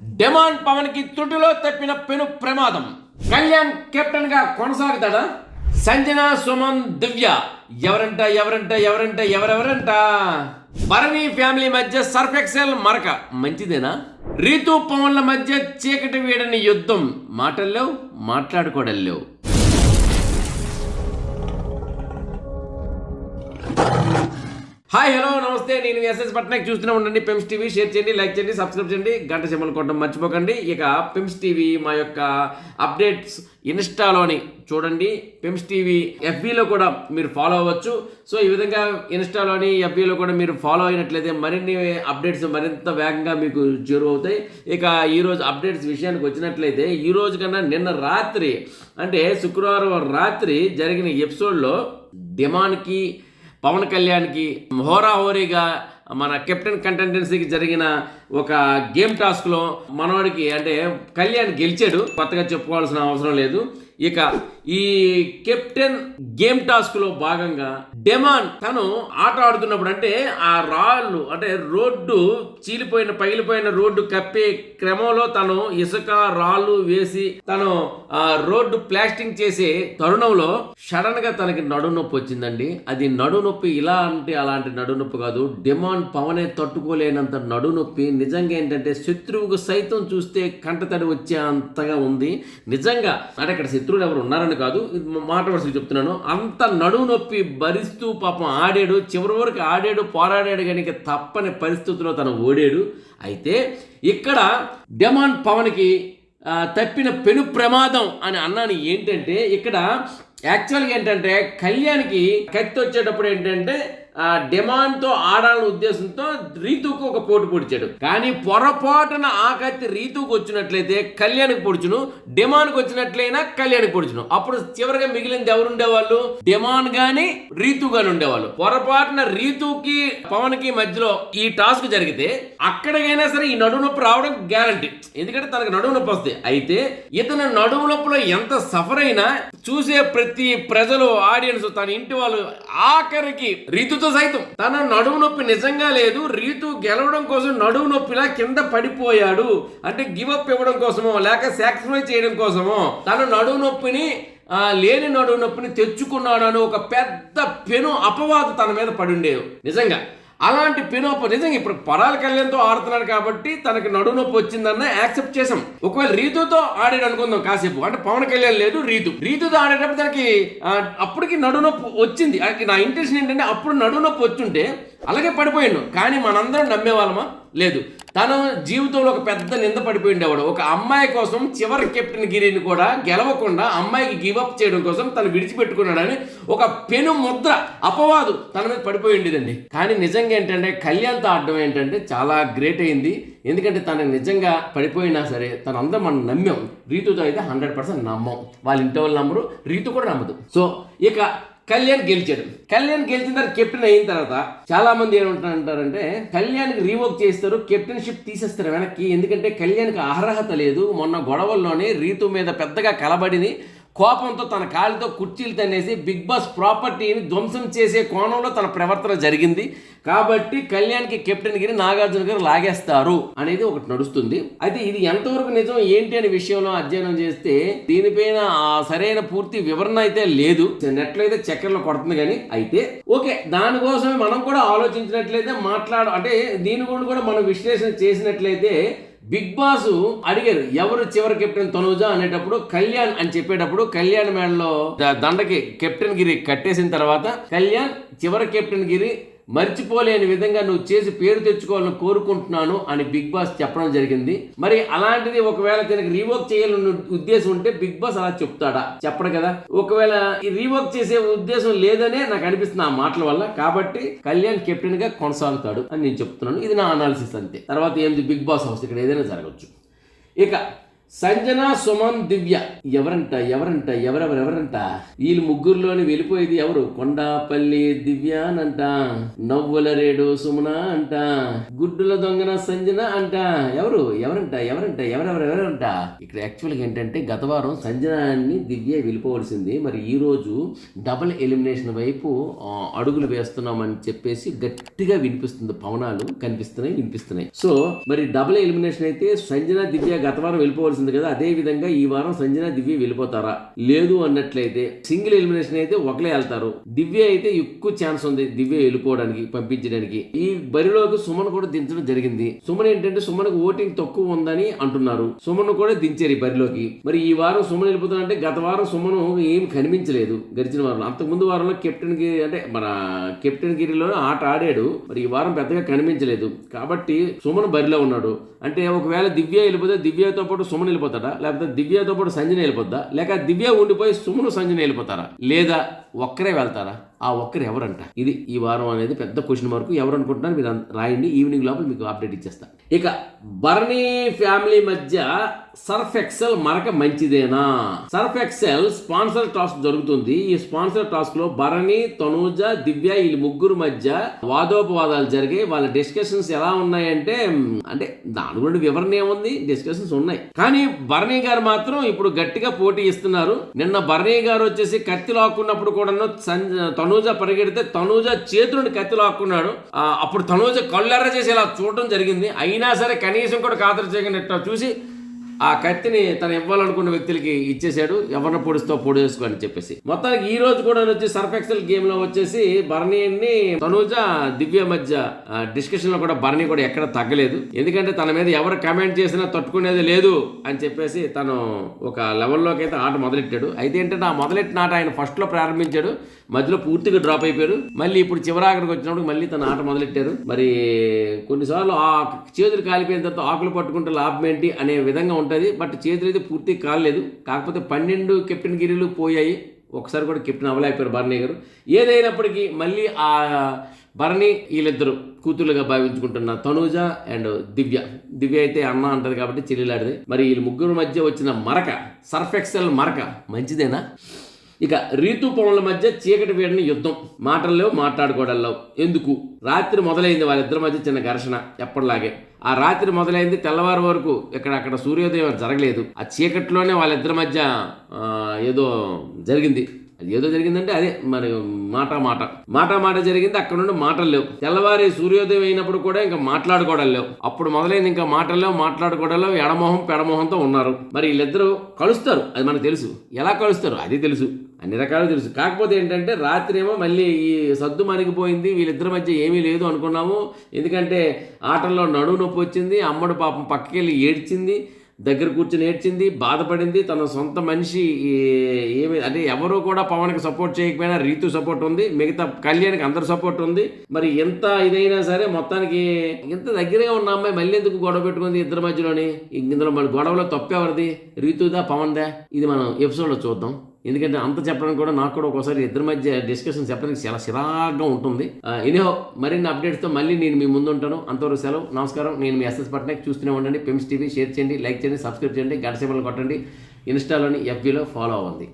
Demand Pawan కి త్రుటిలో తప్పిన పెను ప్రమాదం. కళ్యాణ్ కెప్టెన్ గా కొనసాగుతాడా? సంజన, సుమన్, దివ్య ఎవరెవరంట? భరణి ఫ్యామిలీ మధ్య సర్ఫ్ ఎక్సెల్ మరక మంచిదేనా? రీతు పవన్ల మధ్య చీకటి వీడని యుద్ధం, మాటల్లో మాట్లాడుకోవడం లేవు. హాయ్, హలో, నమస్తే. నేను ఎస్ఎస్ పట్నాయక్. చూస్తూనే ఉండండి పెమ్స్ టీవీ. షేర్ చేయండి, లైక్ చేయండి, సబ్స్క్రైబ్ చేయండి, గంట సింబల్ కొట్టడం మర్చిపోకండి. ఇక పెమ్స్ టీవీ మా యొక్క అప్డేట్స్ ఇన్స్టాలోని చూడండి. పెమ్స్ టీవీ ఎఫ్బీలో కూడా మీరు ఫాలో అవ్వచ్చు. సో ఈ విధంగా ఇన్స్టాలోని ఎఫ్బీలో కూడా మీరు ఫాలో అయినట్లయితే మరిన్ని అప్డేట్స్ మరింత వేగంగా మీకు చేరువవుతాయి. ఇక ఈరోజు అప్డేట్స్ విషయానికి వచ్చినట్లయితే ఈ రోజు కన్నా నిన్న రాత్రి అంటే శుక్రవారం రాత్రి జరిగిన ఎపిసోడ్లో డిమాండ్కి పవన్ కళ్యాణ్కి హోరాహోరీగా మన కెప్టెన్ కంటెండెన్సీకి జరిగిన ఒక గేమ్ టాస్క్లో మనవాడికి అంటే కళ్యాణ్ గెలిచాడు. కొత్తగా చెప్పుకోవాల్సిన అవసరం లేదు. ఇక ఈ కెప్టెన్ గేమ్ టాస్క్ లో భాగంగా డిమాండ్ తను ఆట ఆడుతున్నప్పుడు అంటే ఆ రాళ్ళు అంటే రోడ్డు పగిలిపోయిన రోడ్డు కప్పే క్రమంలో తను ఇసుక రాళ్ళు వేసి తను ఆ రోడ్డు ప్లాస్టింగ్ చేసే తరుణంలో సడన్ గా తనకి నడు నొప్పి వచ్చిందండి. అది నడు నొప్పి ఇలా అంటే అలాంటి నడు నొప్పి కాదు. డిమాండ్ పవనే తట్టుకోలేనంత నడు నొప్పి. నిజంగా ఏంటంటే శత్రువుకు సైతం చూస్తే కంటతడి వచ్చే అంతగా ఉంది. నిజంగా అంటే ఇక్కడ శత్రువులు ఎవరు ఉన్నారని కాదు, మాట వరుసగా చెప్తున్నాను. అంత నడుము నొప్పి భరిస్తూ పాపం ఆడాడు. చివరి వరకు ఆడాడు, పోరాడాడు, కానీ తప్పని పరిస్థితుల్లో తను ఓడాడు. అయితే ఇక్కడ డిమాండ్ పవన్కి తప్పిన పెను ప్రమాదం అని అన్నాను. ఏంటంటే ఇక్కడ యాక్చువల్గా ఏంటంటే కళ్యాణ్కి కత్తి వచ్చేటప్పుడు ఏంటంటే డిమాండ్తో ఆడాలనే ఉద్దేశంతో రీతుకు ఒక పోటు పొడిచాడు. కానీ పొరపాటున ఆ కత్తి రీతుకు వచ్చినట్లయితే కళ్యాణ్కి పొడుచును, డిమాండ్కి వచ్చినట్లయినా కళ్యాణ్కి పొడుచును. అప్పుడు చివరిగా మిగిలింది ఎవరు ఉండేవాళ్ళు? డిమాండ్ గాని రీతు గాని ఉండేవాళ్ళు. పొరపాటున రీతుకి పవన్ కి మధ్యలో ఈ టాస్క్ జరిగితే అక్కడికైనా సరే ఈ నడుము నొప్పి రావడం గ్యారంటీ. ఎందుకంటే తనకు నడుము నొప్పి వస్తాయి. అయితే ఇతను నడుము నొప్పిలో ఎంత సఫర్ అయినా చూసే ప్రతి ప్రజలు, ఆడియన్స్, తన ఇంటి వాళ్ళు, ఆఖరికి రీతుతో సైతం తన నడుము నొప్పి నిజంగా లేదు, రీతు గెలవడం కోసం నడుము నొప్పిలా కింద పడిపోయాడు అంటే గివప్ ఇవ్వడం కోసమో లేక సాక్రిఫైస్ చేయడం కోసమో తన నడుము నొప్పిని లేని నడుము నొప్పిని తెచ్చుకున్నాడు అని ఒక పెద్ద పెను అపవాదు తన మీద పడి ఉండేది. నిజంగా అలాంటి పెనోప నిజంగా ఇప్పుడు పరాల కళ్యాణ్తో ఆడుతున్నాడు కాబట్టి తనకి నడుము నొప్పి వచ్చిందన్న యాక్సెప్ట్ చేసాం. ఒకవేళ రీతుతో ఆడాడు అనుకుందాం కాసేపు, అంటే పవన్ కళ్యాణ్ లేదు, రీతుతో ఆడేటప్పుడు తనకి అప్పటికి నడుము నొప్పి వచ్చింది. నా ఇంటెన్షన్ ఏంటంటే అప్పుడు నడుము నొప్పి వచ్చుంటే అలాగే పడిపోయాడు. కానీ మనందరం నమ్మేవాళ్ళమా? లేదు. తన జీవితంలో ఒక పెద్ద నింద పడిపోయి ఉండేవాడు. ఒక అమ్మాయి కోసం చివరి కెప్టెన్ గిరిని కూడా గెలవకుండా అమ్మాయికి గివప్ చేయడం కోసం తను విడిచిపెట్టుకున్నాడని ఒక పెను ముద్ర అపవాదు తన మీద పడిపోయి ఉండేదండి. కానీ నిజంగా ఏంటంటే కళ్యాణ్తో ఆడడం ఏంటంటే చాలా గ్రేట్ అయింది. ఎందుకంటే తనకు నిజంగా పడిపోయినా సరే తనందరం మనం నమ్మాం. రీతుతో అయితే 100% నమ్మం. వాళ్ళ ఇంటి వాళ్ళు నమ్మరు, రీతు కూడా నమ్మదు. సో ఇక కళ్యాణ్ గెలిచాడు. కళ్యాణ్ గెలిచిన తర్వాత కెప్టెన్ అయిన తర్వాత చాలా మంది ఏమంటారంటే కళ్యాణ్కి రీవోక్ చేస్తారు, కెప్టెన్షిప్ తీసేస్తారు వెనక్కి. ఎందుకంటే కళ్యాణ్కి అర్హత లేదు. మొన్న గొడవల్లోనే రీతు మీద పెద్దగా కలబడిని కోపంతో తన కాలితో కుర్చీలు తన్నేసి బిగ్ బాస్ ప్రాపర్టీని ధ్వంసం చేసే కోణంలో తన ప్రవర్తన జరిగింది. కాబట్టి కళ్యాణ్కి కెప్టెన్ గిరి నాగార్జున గారు లాగేస్తారు అనేది ఒకటి నడుస్తుంది. అయితే ఇది ఎంతవరకు నిజం ఏంటి అనే విషయంలో అధ్యయనం చేస్తే దీనిపైన సరైన పూర్తి వివరణ అయితే లేదు. నెట్లో అయితే చక్కెరలో కొడుతుంది. కానీ అయితే ఓకే, దానికోసమే మనం కూడా ఆలోచించినట్లయితే అంటే దీని గురించి కూడా మనం విశ్లేషణ చేసినట్లయితే బిగ్ బాస్ అడిగారు ఎవరు చివరి కెప్టెన్ తనూజా అనేటప్పుడు కళ్యాణ్ అని చెప్పేటప్పుడు కళ్యాణ్ మేడలో దండకి కెప్టెన్ గిరి కట్టేసిన తర్వాత కళ్యాణ్ చివరి కెప్టెన్ గిరి మర్చిపోలేని విధంగా నువ్వు చేసి పేరు తెచ్చుకోవాలని కోరుకుంటున్నాను అని బిగ్ బాస్ చెప్పడం జరిగింది. మరి అలాంటిది ఒకవేళ తనకి రీవోక్ చేయాలన్న ఉద్దేశం ఉంటే బిగ్ బాస్ అలా చెప్తాడా? చెప్పడు కదా. ఒకవేళ ఈ రీవోక్ చేసే ఉద్దేశం లేదనే నాకు అనిపిస్తుంది ఆ మాటల వల్ల. కాబట్టి కళ్యాణ్ కెప్టెన్ గా కొనసాగుతాడు అని నేను చెప్తున్నాను. ఇది నా అనాలిసిస్ అంతే. తర్వాత ఏంది బిగ్ బాస్ హౌస్, ఇక్కడ ఏదైనా జరగచ్చు. ఇక సంజన, సుమన్, దివ్య ఎవరంట ఎవరెవరంట వీళ్ళు ముగ్గురులోని వెళ్ళిపోయేది ఎవరు? కొండాపల్లి దివ్య అనంట, నవ్వుల రేడు సుమన అంట, గుడ్డుల దొంగన సంజన అంట. ఎవరంట ఎవరెవరంట. ఇక్కడ యాక్చువల్గా ఏంటంటే గత వారం సంజనాన్ని దివ్య వెళ్ళిపోవలసింది. మరి ఈ రోజు డబుల్ ఎలిమినేషన్ వైపు అడుగులు వేస్తున్నామని చెప్పేసి గట్టిగా వినిపిస్తుంది, పవనాలు వినిపిస్తున్నాయి. సో మరి డబుల్ ఎలిమినేషన్ అయితే సంజన దివ్య గత వారం వెళ్ళిపోవలసింది కదా, అదే విధంగా ఈ వారం సంజన దివ్య వెళ్ళిపోతారా? లేదు అన్నట్లయితే సింగిల్ ఎలిమినేషన్ అయితే ఒకలే వెళ్తారు. దివ్య అయితే ఎక్కువ ఛాన్స్ ఉంది దివ్య వెళ్ళిపోవడానికి, పంపించడానికి. ఈ బరిలోకి సుమన్ కూడా దించడం జరిగింది. సుమన్ ఏంటంటే సుమన్కి ఓటింగ్ తక్కువ ఉందని అంటున్నారు, సుమన్ కూడా దించారు ఈ బరిలోకి. మరి ఈ వారం సుమన్ వెళ్ళిపోతారంటే గత వారం సుమన్ ఏం కనిపించలేదు గడిచిన వారంలో. అంతకుముందు వారంలో కెప్టెన్ గిరిలో ఆట ఆడాడు, మరి ఈ వారం పెద్దగా కనిపించలేదు. కాబట్టి సుమన్ బరిలో ఉన్నాడు. అంటే ఒకవేళ దివ్య వెళ్ళిపోతే దివ్యతో పాటు సుమన్ వెళ్ళిపోతాడా, లేకపోతే దివ్యతో పాటు సంజన వెళ్ళిపోద్దా, లేక దివ్య ఉండిపోయి సుమను సంజన వెళ్ళిపోతారా, లేదా ఒక్కరే వెళ్తారా? ఆ ఒక్కరు ఎవరంట? ఇది ఈ వారం అనేది పెద్ద క్వశ్చన్ మార్క్. ఎవరు అనుకుంటున్నారు మీరు రాయండి, ఈవినింగ్ లోపల మీకు అప్డేట్ ఇచ్చేస్తా. ఇక భరణి ఫ్యామిలీ మధ్య సర్ఫ్ ఎక్సెల్ మరక మంచిదేనా? సర్ఫ్ ఎక్సెల్ స్పాన్సర్ టాస్క్ జరుగుతుంది. ఈ స్పాన్సర్ టాస్క్ లో భరణి, తనూజ, దివ్య వీళ్ళ ముగ్గురు మధ్య వాదోపవాదాలు జరిగాయి. వాళ్ళ డిస్కషన్స్ ఎలా ఉన్నాయంటే, అంటే దాని గురించి వివరణ ఏముంది, డిస్కషన్స్ ఉన్నాయి. కానీ భరణి గారు మాత్రం ఇప్పుడు గట్టిగా పోటీ ఇస్తున్నారు. నిన్న భరణి గారు వచ్చేసి కత్తి లాక్కున్నప్పుడు కూడా తనూజ పరిగెడితే తనూజ చేతులను కత్తి లాక్కున్నాడు. అప్పుడు తనూజ కళ్ళెర్ర చేసి ఇలా చూడటం జరిగింది. అయినా సరే కనీసం కూడా ఖాతరు చేయకుండా చూసి ఆ కత్తిని తను ఇవ్వాలనుకున్న వ్యక్తులకి ఇచ్చేసాడు. ఎవరిని పొడిచేసుకో అని చెప్పేసి. మొత్తానికి ఈ రోజు కూడా వచ్చి సర్ఫ్ ఎక్సెల్ గేమ్ లో వచ్చేసి భరణిని, తనూజ, దివ్య మధ్య డిస్కషన్ లో కూడా భరణి కూడా ఎక్కడ తగ్గలేదు. ఎందుకంటే తన మీద ఎవరు కమెంట్ చేసినా తట్టుకునేది లేదు అని చెప్పేసి తను ఒక లెవెల్లోకి అయితే ఆట మొదలెట్టాడు. అయితే ఏంటంటే ఆ మొదలెట్టిన ఆట ఆయన ఫస్ట్ లో ప్రారంభించాడు, మధ్యలో పూర్తిగా డ్రాప్ అయిపోయారు. మళ్ళీ ఇప్పుడు చివరాఖరికి వచ్చినప్పుడు మళ్ళీ తన ఆట మొదలెట్టారు. మరి కొన్నిసార్లు ఆ చేతులు కాలిపోయిన తర్వాత ఆకులు పట్టుకుంటే లాభం ఏంటి అనే విధంగా ఉంటుంది. బట్ చేతులు అయితే పూర్తి కాలేదు. కాకపోతే 12 కెప్టెన్ గిరీలు పోయాయి. ఒకసారి కూడా కెప్టెన్ అవ్వలేకపోయారు భరణి గారు. ఏదైనప్పటికీ మళ్ళీ ఆ భరణి వీళ్ళిద్దరు కూతురుగా భావించుకుంటున్న తనూజ అండ్ దివ్య అయితే అన్న అంటది కాబట్టి చెల్లెలాడిది. మరి వీళ్ళ ముగ్గురు మధ్య వచ్చిన మరక, సర్ఫ్ ఎక్సెల్ మరక మంచిదేనా? ఇక రీతు పవన్ల మధ్య చీకటి వీడని యుద్ధం. మాటల్లో మాట్లాడుకోవడంలో ఎందుకు? రాత్రి మొదలైంది వాళ్ళిద్దరి మధ్య చిన్న ఘర్షణ ఎప్పటిలాగే. ఆ రాత్రి మొదలైంది, తెల్లవారు వరకు అక్కడ సూర్యోదయం జరగలేదు. ఆ చీకట్లోనే వాళ్ళిద్దరి మధ్య ఏదో జరిగింది. అది ఏదో జరిగిందంటే అదే మరి మాట జరిగింది. అక్కడ నుండి మాటలు లేవు. తెల్లవారి సూర్యోదయం అయినప్పుడు కూడా ఇంకా మాట్లాడుకోవడం లేవు. అప్పుడు మొదలైంది ఇంకా మాట్లాడుకోవడం లేవు. ఎడమొహం పెడమొహంతో ఉన్నారు. మరి వీళ్ళిద్దరూ కలుస్తారు, అది మనకు తెలుసు. ఎలా కలుస్తారు అది తెలుసు, అన్ని రకాలు తెలుసు. కాకపోతే ఏంటంటే రాత్రి ఏమో మళ్ళీ ఈ సద్దు మరిగిపోయింది. వీళ్ళిద్దరి మధ్య ఏమీ లేదు అనుకున్నాము. ఎందుకంటే ఆటల్లో నడువు నొప్పి వచ్చింది. అమ్మడు పాపం పక్కకెళ్ళి ఏడ్చింది, దగ్గర కూర్చొని ఏడ్చింది, బాధపడింది. తన సొంత మనిషి ఏమి అంటే ఎవరు కూడా పవన్కి సపోర్ట్ చేయకపోయినా రీతు సపోర్ట్ ఉంది, మిగతా కళ్యాణ్కి అందరు సపోర్ట్ ఉంది. మరి ఎంత ఇదైనా సరే మొత్తానికి ఇంత దగ్గరగా ఉన్న అమ్మాయి మళ్ళీ ఎందుకు గొడవ పెట్టుకుంది ఇద్దరి మధ్యలోని? ఇందులో మన గొడవలో తప్పెవరిది, రీతుదా పవన్దా? ఇది మనం ఎపిసోడ్లో చూద్దాం. ఎందుకంటే అంత చెప్పడానికి కూడా నాకు కూడా ఒకసారి ఇద్దరి మధ్య డిస్కషన్ చెప్పడానికి చాలా చిరాగ్గా ఉంటుంది. ఎనీహో మరిన్ని అప్డేట్స్తో మళ్ళీ నేను మీ ముందు ఉంటాను. అంతవరకు సెలవు, నమస్కారం. నేను మీ ఎస్ఎస్ పట్నాయక్. చూస్తూనే ఉండండి పెమ్స్ టీవీ. షేర్ చేయండి, లైక్ చేయండి, సబ్స్క్రైబ్ చేయండి, గంట సింబల్ కొట్టండి. ఇన్స్టాలోని, FBలో ఫాలో అవ్వండి.